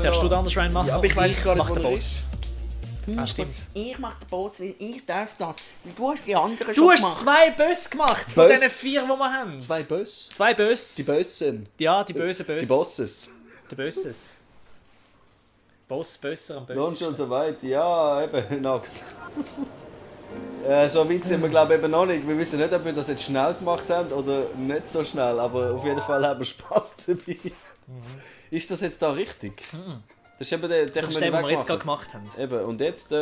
darfst du den anderen Shrine machen. Ja, aber ich weiss gar nicht, mach wo den der Boss. ist. Ah, stimmt. Ich mach den Boss, weil ich darf das. Weil du hast die anderen Du schon hast gemacht. 2 Böse gemacht von Böse. diesen 4, die wir haben. 2 Böse. 2 Böse. Die Bösen. Ja, die bösen Böse. Die Bosses. Der Böses. Boss, böser am Nun bösesten. schon so weit. Ja, eben, Nox. So weit sind wir glaube ich eben noch nicht. Wir wissen nicht, ob wir das jetzt schnell gemacht haben oder nicht so schnell, aber auf jeden Fall haben wir Spaß dabei. Ist das jetzt da richtig? Das ist eben der Das ist der, den wir jetzt gerade gemacht haben. Eben, und jetzt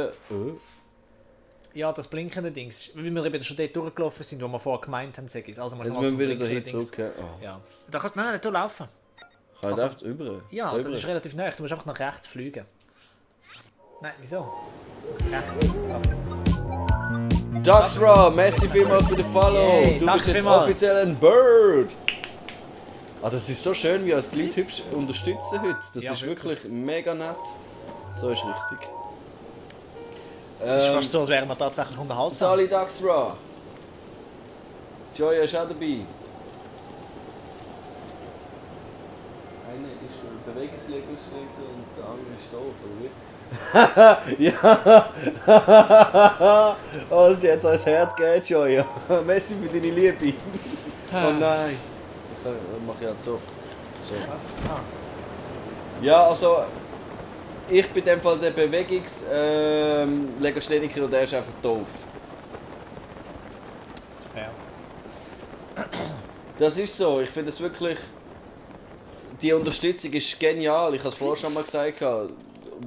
Ja, das blinkende Dings. Weil wir eben schon dort durchgelaufen sind, wo wir vorher gemeint haben, sag ich. Also wir jetzt gehen mal müssen wir zum wieder dahin blinkenden zurück. Ja. Oh. Ja. Da kannst du nicht laufen. Kann ich Also- einfach über? Ja, Da das über? ist relativ nah. Du musst einfach nach rechts fliegen. Nein, wieso? Rechts. Duxra, merci vielmals für den Follow. Yay, Du danke bist jetzt vielmals. offiziell ein Bird. Ah, das ist so schön, wie uns die Leute hübsch unterstützen heute. Das Ja, ist wirklich mega nett. So ist richtig. Es ist fast so, als wären wir tatsächlich unterhaltsam. Sali Duxra. Joya ist auch dabei. Einer ist der Bewegungsleger und der andere ist doof, oder wie? Ja! Oh, sie hat so ein Herz gegeben, Joya. Messi für deine Liebe. Oh nein. Ich mache ja so. Was? Ah. Ja, also. Ich bin in dem Fall der Bewegungslegastheniker und der ist einfach doof. Fair. Das ist so, ich finde es wirklich. Die Unterstützung ist genial. Ich habe es vorher schon mal gesagt,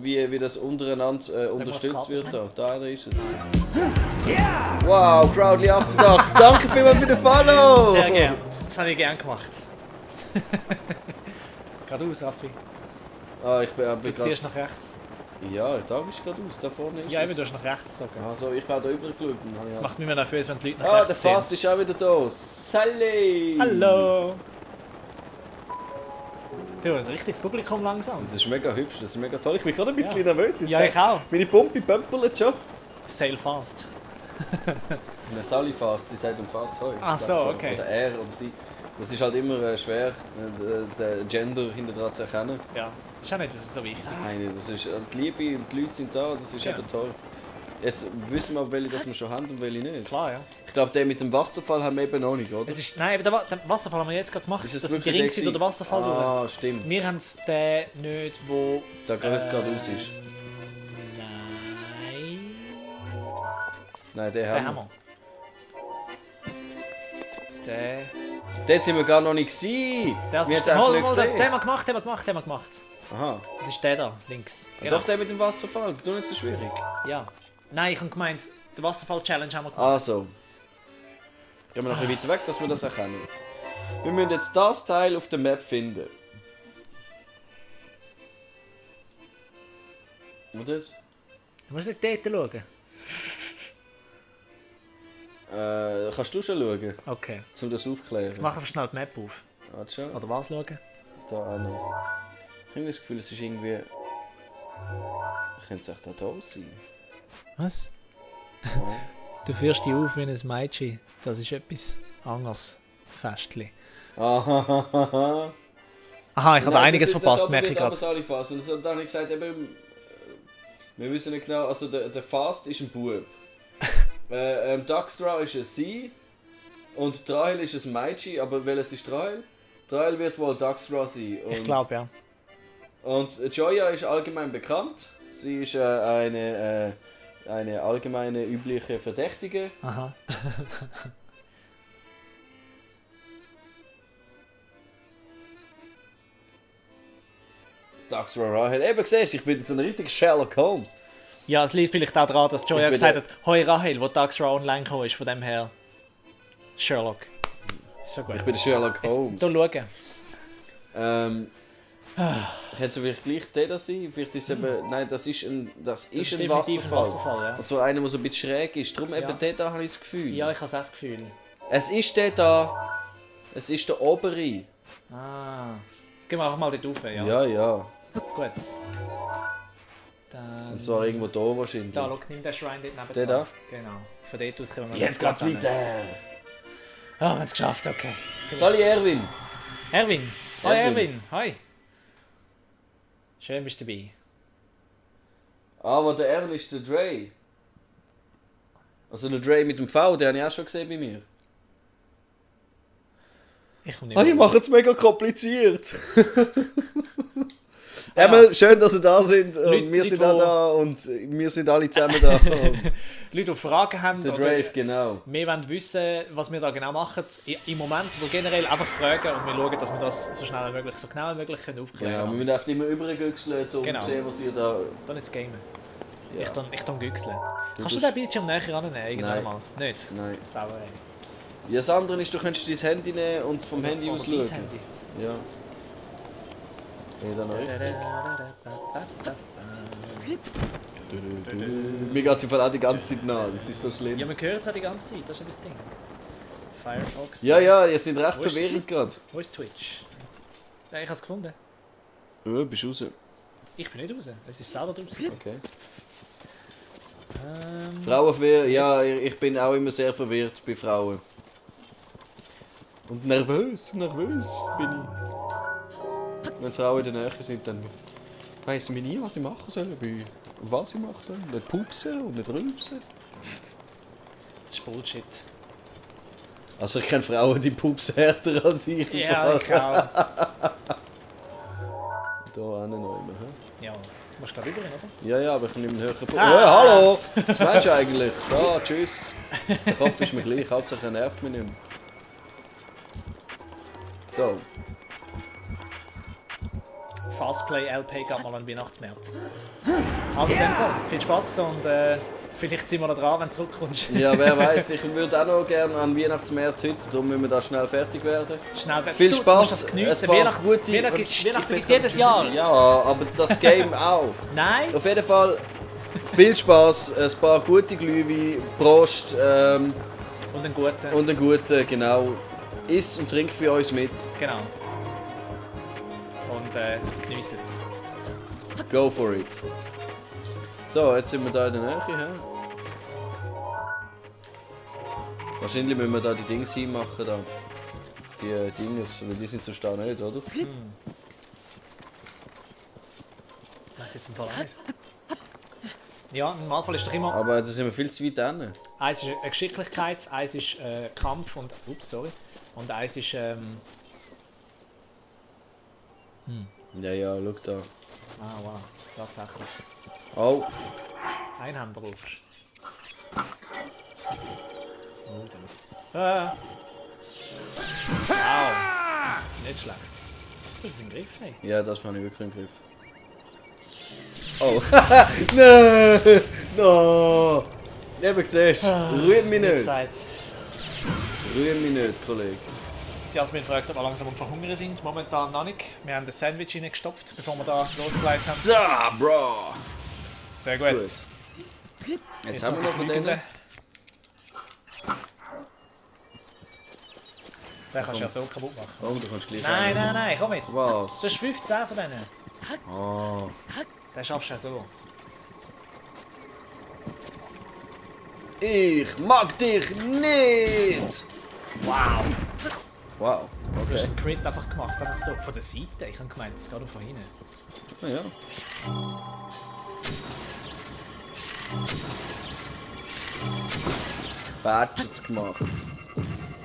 wie das untereinander unterstützt wird. Da einer ist es. Wow, Crowdly 88, danke vielmals für den Follow! Sehr gern. Das habe ich gern gemacht. Geradeaus, Raffi. Ah, ich bin Du gerade. ziehst nach rechts. Ja, da bist du geradeaus, da vorne ist Ja, es. eben, du hast nach rechts gezogen. Also, ich bin da drüber geschaut. Das macht mich mehr nervös, wenn die Leute nach Ah, der rechts ziehen. Fass ist auch wieder da. Sally! Hallo! Du, ein richtiges Publikum langsam. Das ist mega hübsch, das ist mega toll. Ich bin gerade ein bisschen nervös. Ja, ich auch. Meine Pumpe pömpelt schon. Sail fast. Eine Sally fast, sie sagt fast heute. Ach so, okay. Oder er oder sie. Das ist halt immer schwer, den Gender hinter dran zu erkennen. Ja, ist auch nicht so wichtig. Nein, das ist, die Liebe und die Leute sind da, das ist Ja. eben toll. Jetzt wissen wir, welche das wir schon haben und welche nicht. Klar, ja. Ich glaube, den mit dem Wasserfall haben wir eben noch nicht, oder? Es ist, nein, aber den Wasserfall haben wir jetzt gerade gemacht. Ist es Das sind die wirklich Ringe der durch den Wasserfall durch. Ah, stimmt. Wir haben es den nicht, wo... Da gerade raus ist. Nein... Nein, den Den haben haben wir. wir. Den... Dort sind wir gar noch nicht gewesen. Das Wir ist haben es einfach nicht den gesehen. haben wir gemacht, den haben wir gemacht. Aha. Das ist der da, links. Doch, der mit dem Wasserfall. Du nicht so schwierig. Ja. Nein, ich habe gemeint, den Wasserfall-Challenge haben wir gemacht. Also. Gehen wir noch ein bisschen weiter weg, dass wir das erkennen. Wir müssen jetzt das Teil auf der Map finden. Und das? Du musst nicht dort schauen. Kannst du schon schauen, Okay. um das aufzuklären? Jetzt machen wir schnell die Map auf. Warte schon. Oder was schauen? Da auch noch. Ich habe das Gefühl, es ist irgendwie... Könnte es auch da sein? Was? Ja. Du führst dich auf wie ein Mädchen. Das ist etwas anderes. Festli. Aha. Aha, ich habe Nein, einiges das verpasst, aber merke ich nicht gerade. alle Fast. Und dann habe ich gesagt, eben, wir wissen nicht genau, also der Fast ist ein Bub. Duxtra ist ein Sie und Trail ist ein Mädchen, aber welches ist Trail? Trail wird wohl Duxtra sein. Und, Ich glaube, ja. Und Joya ist allgemein bekannt. Sie ist eine allgemeine übliche Verdächtige. Aha. Duxtra Rahel. Eben siehst du, ich bin so ein richtiger Sherlock Holmes. Ja, es liegt vielleicht auch daran, dass Joya Ich bin gesagt hat, «Hoi Rahel», wo Duxra online gekommen ist, von dem her Sherlock. So gut. Ich bin der Sherlock Holmes. Jetzt hier schauen. Könnte es vielleicht gleich der da sein? Vielleicht ist es eben... Nein, das ist ein definitiv Wasserfall. ein Wasserfall, ja. Und zwar einer, der so ein bisschen schräg ist. Darum eben Ja. der da habe ich das Gefühl. Ja, ich habe das Gefühl. Es ist der da. Es ist der obere. Ah. Gehen wir einfach mal dort rauf, ja. Ja, ja. Gut. Dann... Und zwar irgendwo da wahrscheinlich. Da, schau, nimm den Shrine dort neben Der da? Genau. Von dort aus können wir... Jetzt geht's weiter. Ah, wir haben es geschafft, okay. Sali Erwin. Erwin. Hi Erwin. Erwin. Hi. Schön bist du dabei. Aber der Erl ist der Dre. Also der Dre mit dem V, den habe ich auch schon gesehen bei mir. Ich komme nicht Ich raus. mache es mega kompliziert. Einmal schön, dass ihr da sind. Und Leute, wir sind Leute, auch da und wir sind alle zusammen da. Leute, die Fragen haben Der oder Drave, genau. wir wollen wissen, was wir da genau machen, im Moment oder generell einfach fragen und wir schauen, dass wir das so schnell wie möglich, so genau wie möglich können aufklären Genau, wir können. müssen einfach immer übergüchseln, um Genau. zu sehen, was ihr da... Dann nicht gamen. Ja. Ich dann güchseln. Kannst du bist- den Bildschirm näher rannehmen? Irgendwann Nein. mal? Nicht? Nein. Sauerei. Ja, das andere ist, du könntest dein Handy nehmen und vom Handy aus Oder dein schauen. Handy. Ja. Ja, dann auch. Mir geht es im Fall auch die ganze Zeit nach, das ist so schlimm. Ja, wir hören es auch die ganze Zeit, das ist ja das Ding. Firefox. Ja, ja, ihr seid recht Wo ist- verwirrend gerade. Wo ist Twitch? Ja, ich habe es gefunden. Bist du raus? Ich bin nicht raus, es ist selber draußen. Okay. Ähm, Frauenverwirr, ja, ich bin auch immer sehr verwirrt bei Frauen. Und nervös bin ich. Wenn Frauen in der Nähe sind, dann weiss ich nie, was ich machen soll. Was ich machen soll. Nicht pupsen und nicht rülpsen. das ist Bullshit. Also ich kenne Frauen, die pupsen härter als ich. Ja, ich auch. Da auch noch immer, hä? Ja, du musst glaube ich rüber, oder? Ja, aber ich nehme einen höheren Pups. Ah. Hallo! Was meinst du eigentlich? Da, tschüss. Der Kopf ist mir gleich, Hauptsache er nervt mich nicht mehr. So. Fastplay LP geht mal an den Weihnachtsmärkte. Also in dem Fall, viel Spaß und vielleicht sind wir da dran, wenn du zurückkommst. Ja, wer weiß, ich würde auch noch gerne an Weihnachtsmärz heute, darum müssen wir da schnell fertig werden. Schnell weg. Viel Du Spaß, musst das geniessen. Weihnachten gibt es jedes Jahr. Ja, aber das Game auch. Nein, Auf jeden Fall viel Spaß, ein paar gute Glühwein, Prost und einen guten. und einen guten, genau. Iss und trink für uns mit. Genau. Und geniess es. Go for it. So, jetzt sind wir da in der Nähe. He? Wahrscheinlich müssen wir da die Dings hinmachen. Da. Die Dinges, weil die sind so stark nicht, oder? Weiß jetzt im Fall auch nicht. Ja, im Normalfall ist doch immer. Aber da sind wir viel zu weit hin. Eins ist eine Geschicklichkeit, eins ist Kampf und. Ups, sorry. Und eins ist. Ja, schau da. Ah, wow. Tatsächlich. Oh, Einhänder rufst. Oh, dann. Wow. Nicht schlecht. Das ist ein Griff, hey. ja, das habe ich wirklich im Griff. Oh, nein! No! Eben siehst du, rühr mich Wie nicht. gesagt, Rühr mich nicht, Kollege. Jasmin fragt, ob wir langsam am Verhungern sind. Momentan noch nicht. Wir haben das Sandwich reingestopft, bevor wir da losgeleitet haben. So, Bro! Sehr gut. Gut. Jetzt noch haben wir noch die von denen. Fliegenden. Den kannst du ja so kaputt machen. Oh, du kannst gleich Nein, einen. nein, komm jetzt. Was? Du hast 15 von denen. Oh. Den schaffst du ja so. Ich mag dich nicht! Wow. Wow, Du hast okay. einen Crit einfach gemacht, einfach so von der Seite. Ich habe gemeint, das geht nur von hinten. Ah, ja. Badgets gemacht.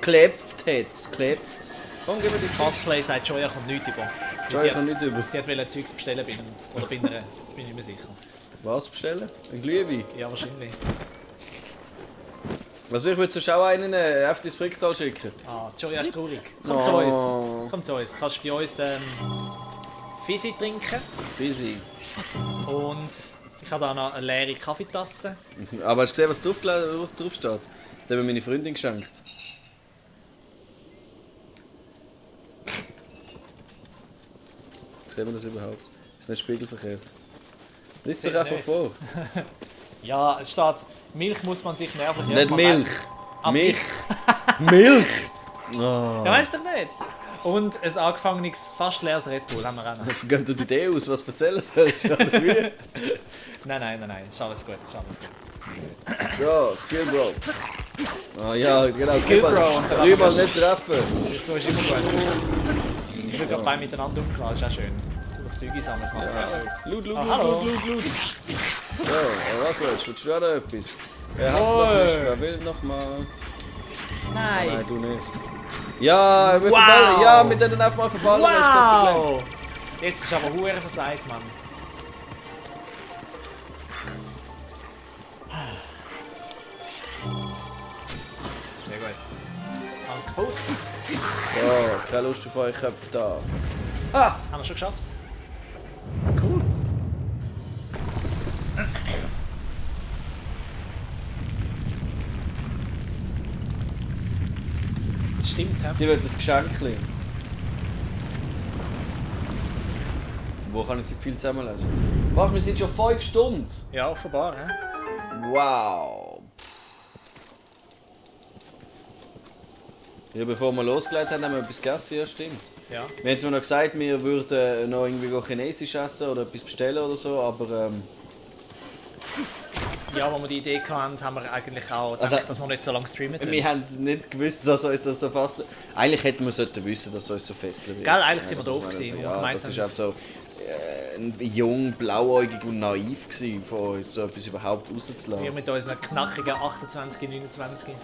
Klepft hat's, klepft. Komm, gib mir die Fastplay sagt, Joya kommt nichts über. Joya kommt nicht über. Sie wollte Zeugs bestellen bei einem, oder bei einer, jetzt bin ich nicht mehr sicher. Was bestellen? Ein Glühwein? Ja, wahrscheinlich. Also ich würde sonst auch einen auf dein Fricktal schicken. Ah, Joya ist traurig. Komm Oh. zu uns. Komm zu uns. Kannst bei uns Fizzy trinken. Busy. Und ich habe da noch eine leere Kaffeetasse. Aber hast du gesehen, was drauf steht? Das hat mir meine Freundin geschenkt. Sehen wir das überhaupt? Ist nicht spiegelverkehrt. Lies doch Sieht einfach nicht. vor. Ja, es steht, Milch muss man sich nervlich Nicht erstmal Milch. messen. Ah, Milch. Milch! Ja, weißt du doch nicht. Und ein angefangenes, fast leeres Red Bull haben wir auch noch. Gehen du die Idee aus, was erzählen sollst? Oder wie? Nein, ist alles gut, ist alles gut. So, Skill Bro. Ah ja, genau. Skill Bro und der Dreimal andere- nicht treffen. So ist immer gut. Die sind gerade beide miteinander umgelassen, ist auch schön. Das das Zeug sammeln, das macht Ja. ja aus. Loot. Hallo. So, was willst du? Willst du auch noch etwas? Wer hat Oi. noch nicht? Wer will noch mal? Nein. Nein, du nicht. Ja, wir Wow. verballen. Ja, wir können einfach mal verballen, das ist kein Problem. Wow! Jetzt ist aber hure versagt, Mann. Sehr gut. Angebot. So, keine Lust auf eure Köpfe da. Haben wir schon geschafft? Cool. Das stimmt, hä? Sie will das Geschenkchen. Wo kann ich die viel zusammenlesen? Warte, wir sind schon 5 Stunden. Ja, offenbar, hä? Wow. Ja, bevor wir losgelegt haben, haben wir etwas gegessen, ja stimmt. Ja. Wir haben zwar noch gesagt, wir würden noch irgendwie Chinesisch essen oder etwas bestellen oder so, aber Ja, als wir die Idee hatten, haben wir eigentlich auch gedacht, dass wir nicht so lange streamen. wir haben nicht gewusst, dass uns das so fast... Eigentlich hätten wir wissen, dass es uns so fesseln wird. Gell, eigentlich sind wir das doof meine ich gewesen, so. wo wir Ja, gemeint das haben, war auch so jung, blauäugig und naiv gewesen, von uns so etwas überhaupt rauszulassen. Wir mit unseren knackigen 28, 29.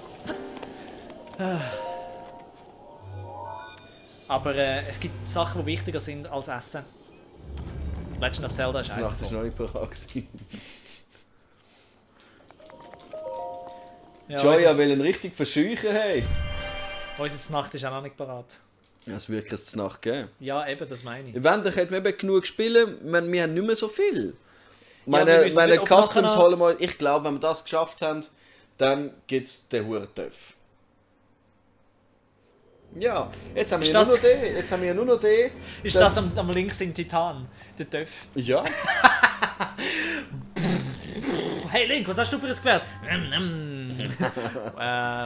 Aber es gibt Sachen, die wichtiger sind als Essen. Legend of Zelda ist Das eins Nacht war davon. noch nicht parat gewesen. Ja, Joya unser- will ihn richtig verscheuchen, hey. Unser Nacht ist auch noch nicht parat. Ja, es wird kein Nacht geben. Ja, eben, das meine ich. Eventuell hätten wir eben genug spielen, wir haben nicht mehr so viel. wir Meine müssen nicht Customs abmachen. holen wir, ich glaube, wenn wir das geschafft haben, dann gibt es den Hurentöpf. Ja, jetzt haben wir Ist ja nur das- noch den. Jetzt haben wir ja nur noch den. Ist Dann- das am links in Titan? Der Töff. Ja. Hey Link, was hast du für ein Gefährt?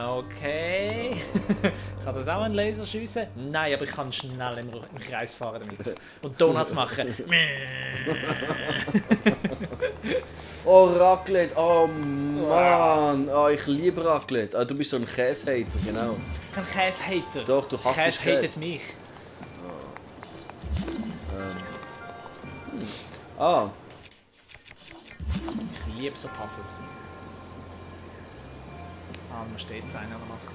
Okay. Kann das auch ein Laser schiessen? Nein, aber ich kann schnell im Kreis fahren damit. Und Donuts machen. Oh, Raclette. Oh Mann. Oh, ich liebe Raclette. Ah, du bist so ein Käsehater, genau. Ich bin ein Käse-Hater. Doch, du hasst Käse Käse. hatet mich. Ah, Ich liebe so Puzzle. Man steht es einer machen.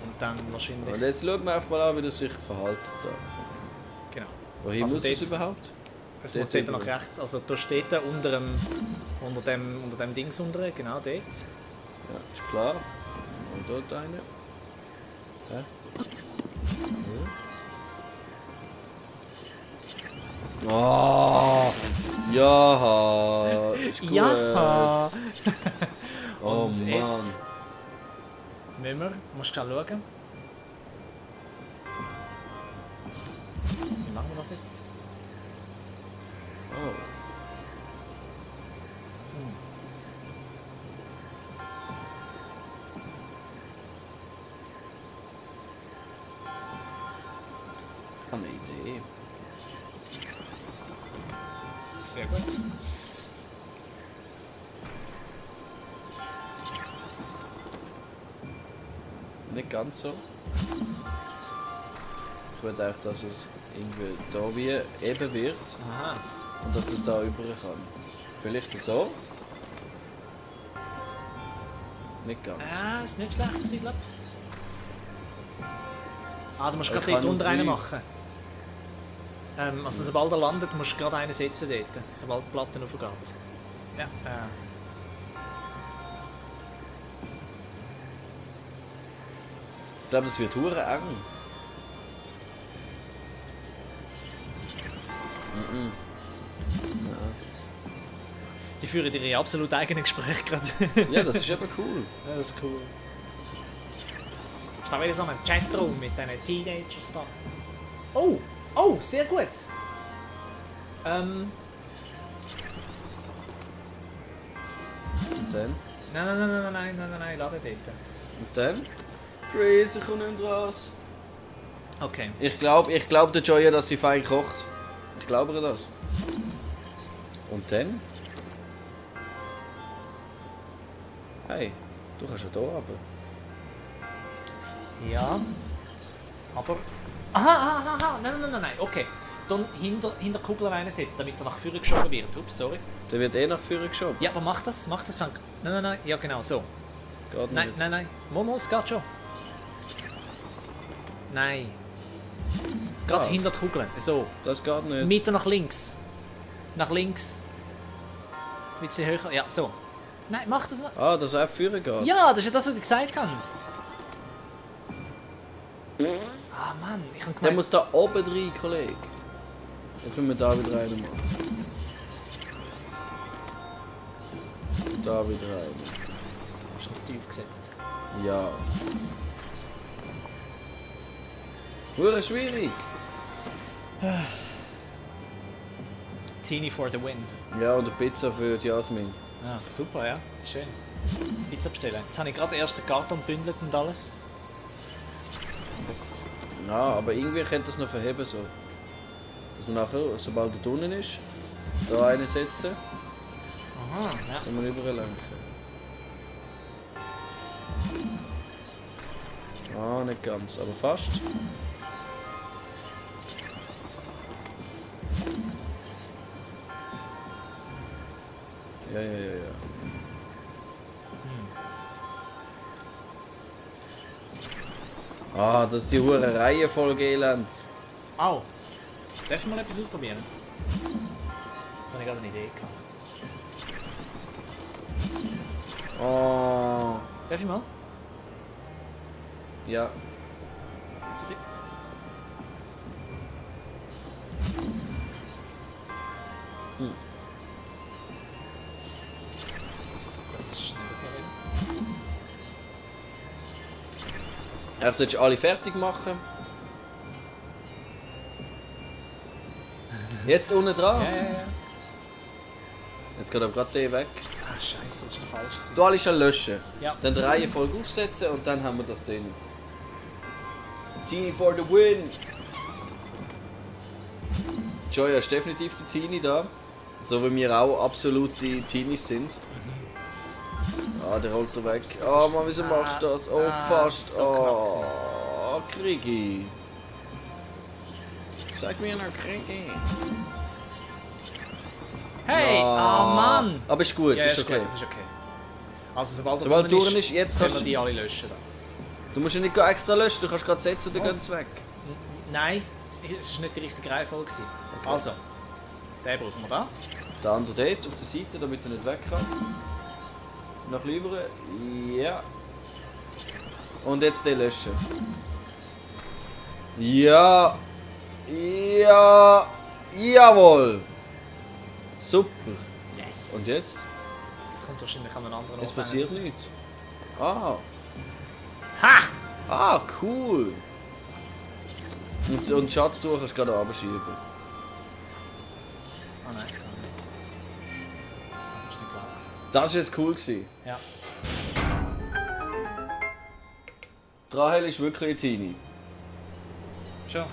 Und dann wahrscheinlich. und jetzt schauen wir einfach mal an, wie das sich verhält. Da. Genau. Wohin Also muss es dort- überhaupt? Es Dort muss dort drüber. nach rechts. Also da steht er unter dem Dings unten, genau dort. Ja, ist klar. Und dort eine. Ja. Oh, ja, ist gut. Ja. Oh Und Mann. jetzt müssen wir, musst du schauen. Wie machen wir das jetzt? Oh. Ich habe eine Idee. Sehr gut. Nicht ganz so. Ich will auch, dass es irgendwie da wie eben wird Aha. und dass es da über kann. Vielleicht so. Nicht ganz. Ist nicht schlecht gewesen, glaub ich. Du musst Ich gerade kann dort unter nur einen drei. machen. Also sobald er landet, musst du gerade einen setzen dort. Sobald die Platte aufgeht. Ja, Ich glaube, das wird hure eng. Die führen ihre absolut eigenen Gespräche gerade. Ja, das ist eben cool. Ja, das ist cool. Ist da wieder so ein Chatroom mit diesen Teenagers da. Oh! Oh, sehr gut! Und dann? Nein, lade dort. Und dann? Crazy, komm nicht raus. Okay. Ich glaub der Joya, dass sie fein kocht. Ich glaube ihr das. Und dann? Hey, du kannst ja hier runter. Ja. Aber... Aha, nein, okay. Dann hinter die Kugel reinsetzen, damit er nach vorne geschoben wird. Ups, sorry. Der wird eh nach vorne geschoben. Ja, aber mach das, wenn... Nein, ja genau, so. Geht nicht. Nein. Es geht schon. Nein. Gerade Was? hinter die Kugel, so. Das geht nicht. Mitte nach links. Nach links. Ein bisschen höher, ja, so. Nein, mach das noch. Ah, dass er auf vorne geht. Ja, das ist ja das, was ich gesagt habe. Ah Mann, ich habe Der gemeint... muss da oben rein, Kollege. Jetzt müssen wir da wieder rein machen. Da wieder rein. Ist ins Tief gesetzt. Ja. Hure schwierig. Teenie for the win. Ja, und eine Pizza für die Jasmin. Ja, super, ja. Ist schön. Pizza bestellen. Jetzt habe ich gerade erst den Karton gebündelt und alles. Und jetzt... Ja, aber irgendwie könnte das noch verheben so. Dass man nachher, sobald er drinnen ist, da eine setzen, Aha, ja. kann man überlenken. Ah, nicht ganz, aber fast. Ja. Ah, das ist die hure Reihe voll Elend. Au! Darf ich mal etwas ausprobieren? Jetzt habe ich gerade eine Idee gehabt. Oh, Darf ich mal? ja. Si- Das ist schnell so reden. Er sollte alle fertig machen. Jetzt unten dran. Ja. Jetzt geht aber gerade der weg. Ah, scheiße, das ist der falsche. gewesen. Du alles schon löschen. Ja. Dann die Reihenfolge aufsetzen und dann haben wir das drin. Teenie for the win! Joya ist definitiv der Teenie da. So wie wir auch absolute Teenies sind. Ah, der holt er weg. Ah, Mann, wieso machst du das? Oh, fast. so knapp Oh, Krigi. Sag mir noch Krigi. Hey! Ah, Mann! Aber ist gut, Ja, ist ist okay. gut, das ist okay. Also sobald Sobald er durch durch ist, jetzt können kannst wir die alle löschen. Dann. du musst ja nicht extra löschen, du kannst gerade setzen und dann gehen sie weg. Nein, es war nicht die richtige Reihenfolge. gewesen. Okay. Also, den brauchen wir da. Der andere dort auf der Seite, damit er nicht weg kann. Nach lieber. Ja. Und jetzt den löschen. Ja. Ja. Jawohl. Super. Yes! Und jetzt? Jetzt kommt wahrscheinlich an einen anderen Jetzt Ort passiert rein. nichts. Ah. Ha! Ah, cool. Und die Schatztruhe kannst du gerade abschieben. Ah nein, das kann ich nicht. Das kann ich nicht glauben. Das war jetzt cool gewesen. Ja. Rahel ist wirklich ein Teenie. Schon.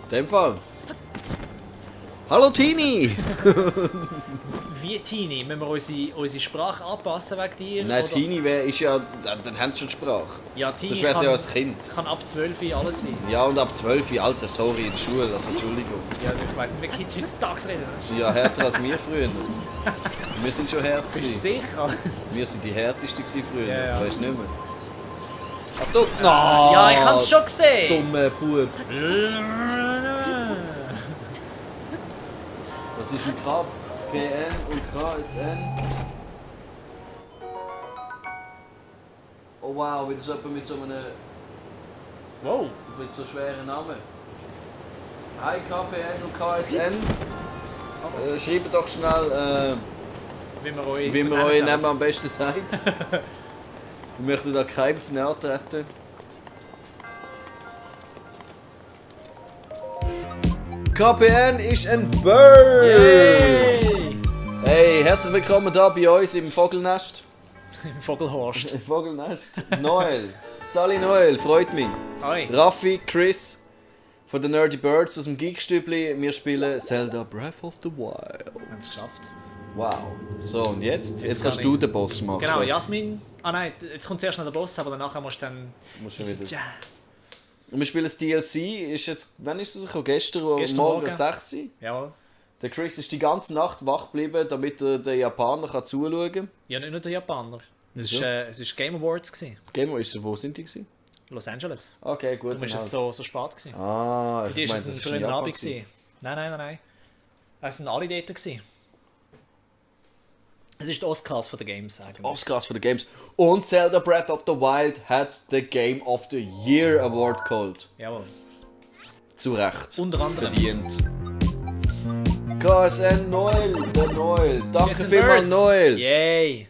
In dem Fall. Hallo Teenie! Wie Teenie? Müssen wir unsere Sprache anpassen wegen dir? Nein, oder? Teenie ist ja. Dann haben sie schon die Sprache. Ja, Teenie Sonst wäre sie ja als Kind. kann ab 12 alles sein. Ja, und ab 12, Alter, sorry, in der Schule, also Entschuldigung. Ja, ich weiss nicht, wie Kids heutzutage reden. Weißt du? Ja, härter als wir früher. Wir sind schon hart Bist du gewesen. sicher? Wir sind die härtesten gewesen früher, Ja, ja. weißt du nicht mehr. Achtung! No, Ja, ich hab's schon gesehen! Dumme Bub. Das ist ein KPN und KSN. Oh wow, wieder so jemand mit so einem. Wow! Mit so schweren Namen. Hi KPN und KSN. Schreibt doch schnell, Wie wir euch wie man nennen euch sollen. Namen am besten sagt. Ich möchte da keinem zu nahe treten. KPN ist ein Bird! Yay! Hey, herzlich willkommen da bei uns im Vogelnest. Im Vogelhorst. Im Vogelnest. Noel. Sally Noel, freut mich. Oi. Raffi, Chris von den Nerdy Birds aus dem Geekstübli. Wir spielen Zelda Breath of the Wild. Wir haben es geschafft. Wow. So, und jetzt? Jetzt kann kannst ich- du den Boss machen. Genau, Jasmin. Ah nein, jetzt kommt zuerst noch der Boss, aber danach musst du dann. Musst du Easy wieder. Jam. Und wir spielen das DLC, ist jetzt, wann ist es rausgekommen? Gestern Gestern Morgen Morgen. 6 Uhr. Ja. Der Chris ist die ganze Nacht wach geblieben, damit er den Japaner zuschauen kann. Ja, nicht nur der Japaner. Wieso? Es war Game Awards. Wo sind die gewesen? Los Angeles. Okay, gut. Darum war es so spät. Gewesen. Ah, Für die ich war meine, es das ein ist in früher Japan Abend. gewesen. Nein. Es waren alle dort. Gewesen. Es ist die Oscars von den Games eigentlich. Oscars für die Games. Und Zelda Breath of the Wild hat den Game of the Year Award geholt. Jawohl. Zu Recht. Unter anderem. Verdient. KSN Noel, der Noel. Danke Jason vielmals, Birds. Noel. Yay!